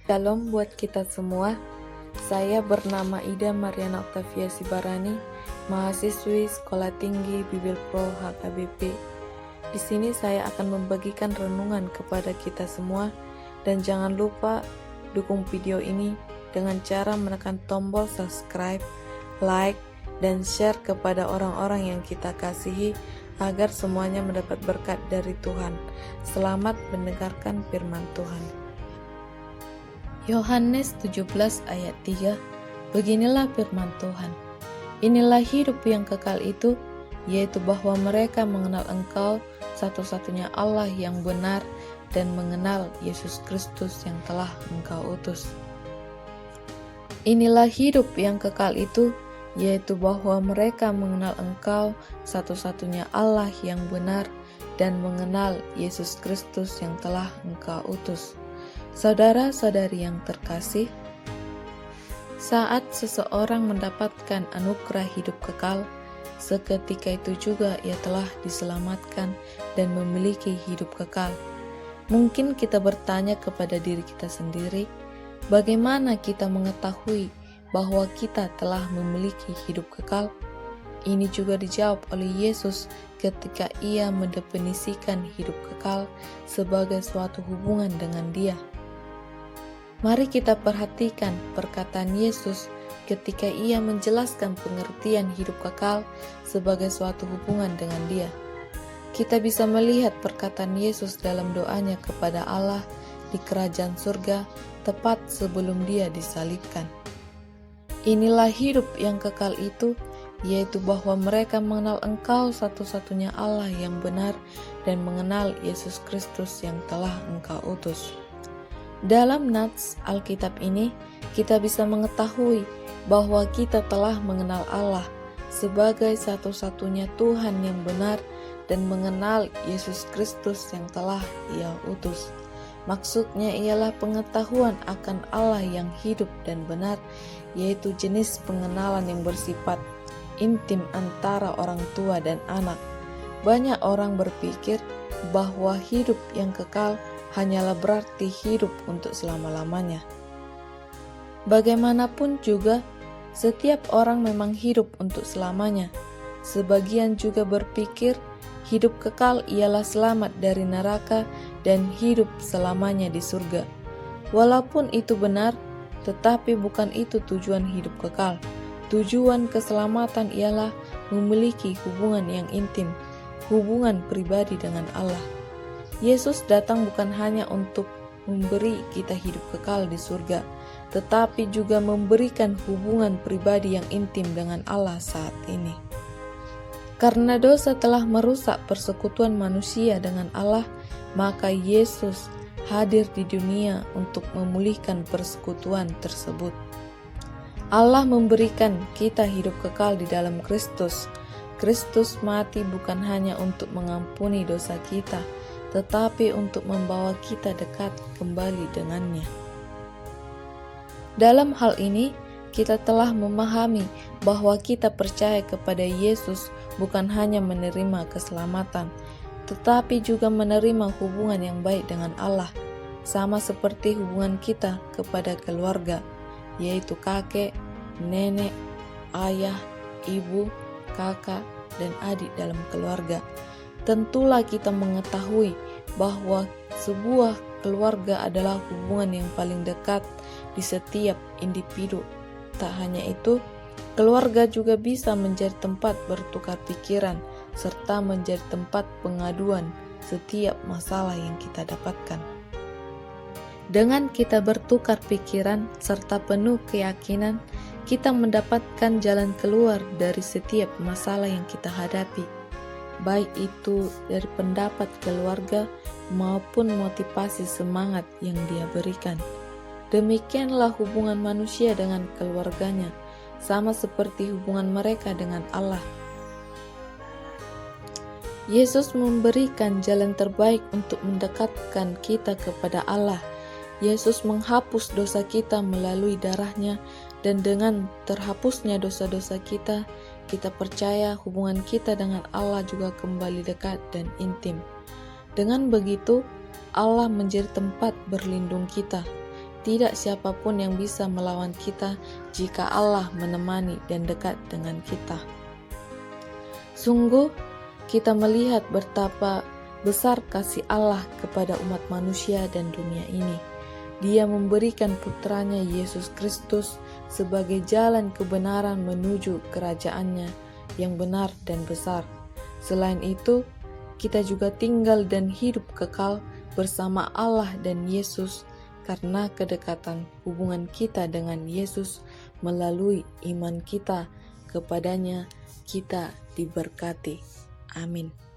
Shalom buat kita semua. Saya bernama Ida Mariana Octavia Sibarani, mahasiswi Sekolah Tinggi Bibil Pro HKBP. Di sini saya akan membagikan renungan kepada kita semua, dan jangan lupa dukung video ini dengan cara menekan tombol subscribe, like, dan share kepada orang-orang yang kita kasihi agar semuanya mendapat berkat dari Tuhan. Selamat mendengarkan firman Tuhan. Yohanes 17 ayat 3, beginilah firman Tuhan. Inilah hidup yang kekal itu, yaitu bahwa mereka mengenal Engkau, satu-satunya Allah yang benar, dan mengenal Yesus Kristus yang telah Engkau utus. Inilah hidup yang kekal itu, yaitu bahwa mereka mengenal Engkau, satu-satunya Allah yang benar, dan mengenal Yesus Kristus yang telah Engkau utus. Saudara-saudari yang terkasih, saat seseorang mendapatkan anugerah hidup kekal, seketika itu juga ia telah diselamatkan dan memiliki hidup kekal. Mungkin kita bertanya kepada diri kita sendiri, bagaimana kita mengetahui bahwa kita telah memiliki hidup kekal? Ini juga dijawab oleh Yesus ketika ia mendefinisikan hidup kekal sebagai suatu hubungan dengan Dia. Mari kita perhatikan perkataan Yesus ketika ia menjelaskan pengertian hidup kekal sebagai suatu hubungan dengan Dia. Kita bisa melihat perkataan Yesus dalam doanya kepada Allah di kerajaan surga tepat sebelum Dia disalibkan. Inilah hidup yang kekal itu, yaitu bahwa mereka mengenal Engkau, satu-satunya Allah yang benar, dan mengenal Yesus Kristus yang telah Engkau utus. Dalam nats Alkitab ini, kita bisa mengetahui bahwa kita telah mengenal Allah sebagai satu-satunya Tuhan yang benar dan mengenal Yesus Kristus yang telah Ia utus. Maksudnya ialah pengetahuan akan Allah yang hidup dan benar, yaitu jenis pengenalan yang bersifat intim antara orang tua dan anak. Banyak orang berpikir bahwa hidup yang kekal hanyalah berarti hidup untuk selama-lamanya. Bagaimanapun juga, setiap orang memang hidup untuk selamanya. Sebagian juga berpikir hidup kekal ialah selamat dari neraka dan hidup selamanya di surga. Walaupun itu benar, tetapi bukan itu tujuan hidup kekal. Tujuan keselamatan ialah memiliki hubungan yang intim, hubungan pribadi dengan Allah. Yesus datang bukan hanya untuk memberi kita hidup kekal di surga, tetapi juga memberikan hubungan pribadi yang intim dengan Allah saat ini. Karena dosa telah merusak persekutuan manusia dengan Allah, maka Yesus hadir di dunia untuk memulihkan persekutuan tersebut. Allah memberikan kita hidup kekal di dalam Kristus. Kristus mati bukan hanya untuk mengampuni dosa kita, tetapi untuk membawa kita dekat kembali dengannya. Dalam hal ini, kita telah memahami bahwa kita percaya kepada Yesus bukan hanya menerima keselamatan, tetapi juga menerima hubungan yang baik dengan Allah, sama seperti hubungan kita kepada keluarga, yaitu kakek, nenek, ayah, ibu, kakak, dan adik dalam keluarga. Tentulah kita mengetahui bahwa sebuah keluarga adalah hubungan yang paling dekat di setiap individu. Tak hanya itu, keluarga juga bisa menjadi tempat bertukar pikiran serta menjadi tempat pengaduan setiap masalah yang kita dapatkan. Dengan kita bertukar pikiran serta penuh keyakinan, kita mendapatkan jalan keluar dari setiap masalah yang kita hadapi, baik itu dari pendapat keluarga maupun motivasi semangat yang dia berikan. Demikianlah hubungan manusia dengan keluarganya, sama seperti hubungan mereka dengan Allah. Yesus memberikan jalan terbaik untuk mendekatkan kita kepada Allah. Yesus menghapus dosa kita melalui darahnya, dan dengan terhapusnya dosa-dosa kita, kita percaya hubungan kita dengan Allah juga kembali dekat dan intim. Dengan begitu, Allah menjadi tempat berlindung kita. tidak siapapun yang bisa melawan kita jika Allah menemani dan dekat dengan kita. Sungguh, kita melihat betapa besar kasih Allah kepada umat manusia dan dunia ini. Dia memberikan putranya Yesus Kristus sebagai jalan kebenaran menuju kerajaannya yang benar dan besar. Selain itu, kita juga tinggal dan hidup kekal bersama Allah dan Yesus karena kedekatan hubungan kita dengan Yesus melalui iman kita kepadanya. Kita diberkati. Amin.